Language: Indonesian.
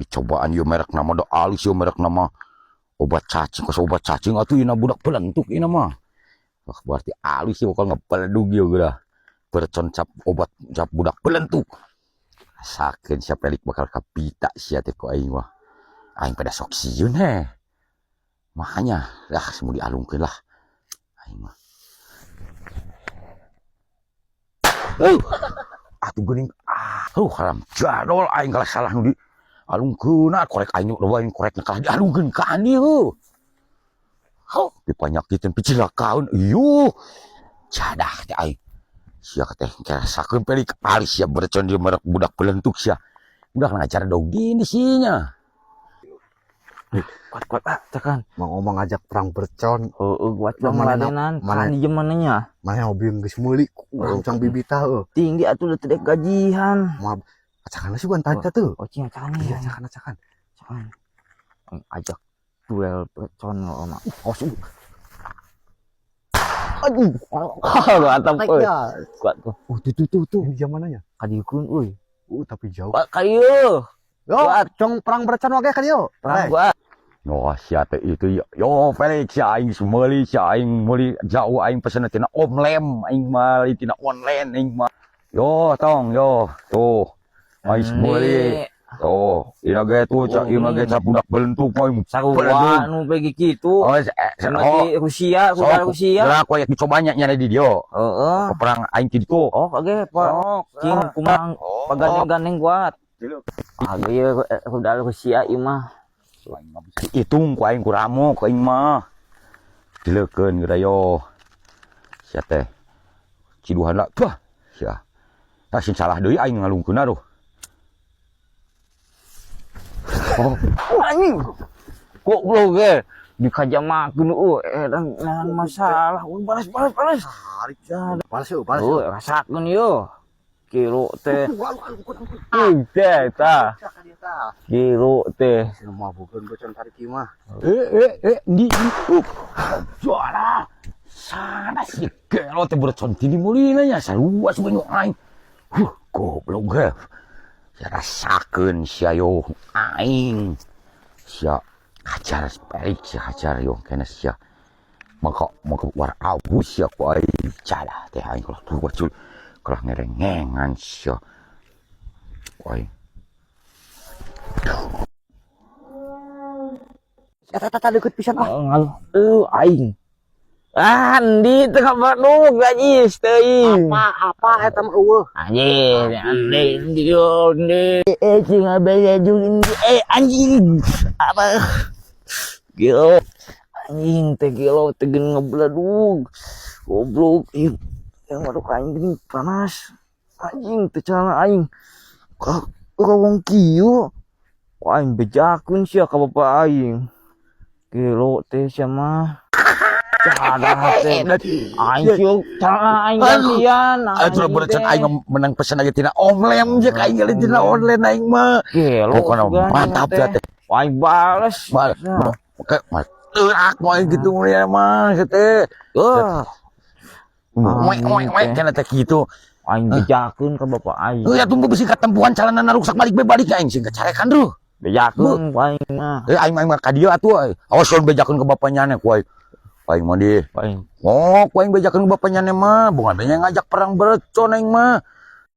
cobaan yo merek nama do alus yo merek nama obat cacing obat cacing atuh ina budak pelentuk ina mah. Wah, berarti alus yo kalau ngepeledug yo geura. Bercon cap obat cap budak pelentuk. Sakeun sia pelik bakal kapita sia teh ku aing mah. Aing pada sok sieun he. Makanya lah semua dialungkeun lah. Aing mah. Atuh geuning haram jadol aing kalah salah nu di alungkeun korek aing loba aing korek kalah dialungkeun ka ani heuh. Dipanyakiteun picilakaun ieu. Cadah teh aing. Sia teh rasakeun pelik ali sia bercon di merek budak pelentuk sia. Budak ngajar dogin di sinya. Kuat tekan mau ngomong ngajak perang bercon. Kuat meladenan kan di zamannya mana hobi geus meuli cang bibitah tinggi atuh teh gajihan mah acakan sih bukan tadi tuh. Oh cing acakan Iya ya acakan ajak duel bercon mah sungguh aduh lu atap kuat tuh di zamannya kadieun euy tapi jauh kadieu yo cong perang bercon wae kadieu perang gua. No sia teh itu yo Felix sia aing meuli sia aing meuli jauh aing pesen tina omlem aing meuli tina online aing mah. Yo tong yo tuh. Aing meuli. Tuh, ina ge tuh cak ina ge budak bentuk aing sarua nu bagi kitu. Di Rusia, Lah koyak dicobanya nyari di dia. Heeh. Perang aing kitu. Oh kage cing kumang pagandeng-gandeng kuat. Ieu udah Rusia ieu mah. Hitung ku aing kuramo ku aing mah. Dileukeun geura yo. Sia teh. Ciduhan lah. Bah, sia. Tah sing salah deui aing ngalungkeun aduh. Anjing. Kok lo ge dikajamakeun dan masalah. Balas. tarik ya panas rasakeun yo. Kilo teh. Teh tah. Kilo teh. Semua bukan bocor tarik mah. Di juara. Sana si kilo teh bercon tini mulina nya sarua sugan aing. Goblok ge. Ya rasakeun sia yo aing. Sia hajar pelik sia hajar yo kana sia. Maka war abu sia ku aing cara teh aing kalau tuh bercul kalau ngerengengan sia. Aing. Tata deket pisan ngaluh aing. Andi tengah Bandung gajis teuing. Apa eta mah eueuh. Anjing cing abaya jeung anjing. Apa? Gilo. Anjing teh gilo teh geun ngebledug. Goblok ieu. Yang maruk aing geuning panas. Anjing teh calana aing. Ka wong kieu. Aing bejakeun sia ka bapak aing. Gilo teh sia mah. Cadah teh aing ciuk calana aing gantian. Atuh bercon aing menang pesen lagi tina online je ka aing geuleuh tina online aing mah. Pokona mantap teh. Aing bales. Oke, eurak moal gitu ya mah teh. Wek kana teh kitu. Aing bejakeun ka bapak aing. Ya tunggu bisi katempuan calana rusak balik aing sing carekan duh. Bejakeun aing mah. Aing mah ka dieu atuh. Awas son bejakeun ka bapanya nya ku aing. Aing mah di. Aing. Oh, ku aing bejakeun ka bapanya nya mah, bunga benya ngajak perang bercon aing mah.